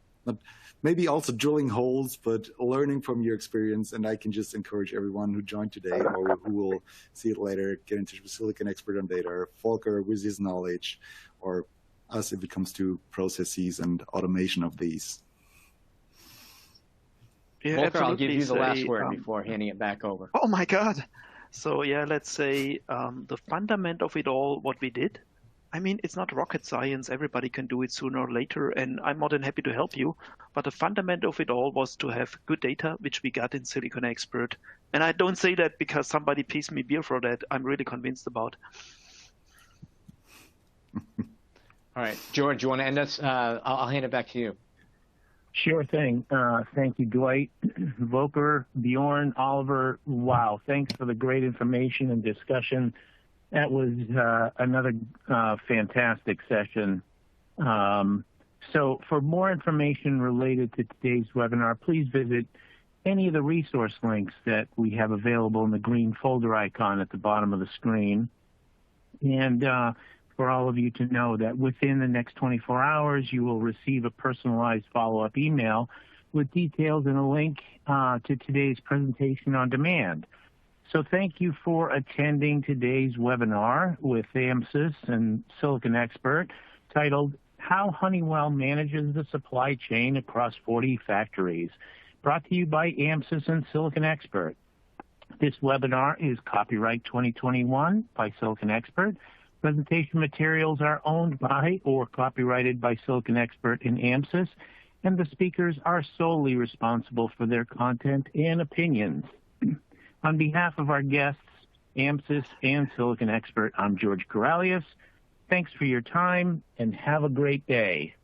Maybe also drilling holes, but learning from your experience. And I can just encourage everyone who joined today or who will see it later, get in touch with SiliconExpert on data, or Volker with his knowledge, or us if it comes to processes and automation of these. Yeah, Volker, I'll give you the last say, word before handing it back over. Oh my God. So yeah, let's say the fundament of it all, what we did, I mean, it's not rocket science. Everybody can do it sooner or later, and I'm more than happy to help you. But the fundament of it all was to have good data, which we got in SiliconExpert. And I don't say that because somebody pays me beer for that. I'm really convinced about. All right, George, you want to end us? I'll hand it back to you. Sure thing. Thank you, Dwight, Volker, Bjoern, Oliver. Wow, thanks for the great information and discussion. That was another fantastic session. So for more information related to today's webinar, please visit any of the resource links that we have available in the green folder icon at the bottom of the screen. And for all of you to know that within the next 24 hours, you will receive a personalized follow-up email with details and a link to today's presentation on demand. So thank you for attending today's webinar with AMSYS and SiliconExpert titled How Honeywell Manages the Supply Chain Across 40 Factories, brought to you by AMSYS and SiliconExpert. This webinar is copyright 2021 by SiliconExpert. Presentation materials are owned by or copyrighted by SiliconExpert and AMSYS, and the speakers are solely responsible for their content and opinions. On behalf of our guests, AMSYS and SiliconExpert, I'm George Corralius. Thanks for your time, and have a great day.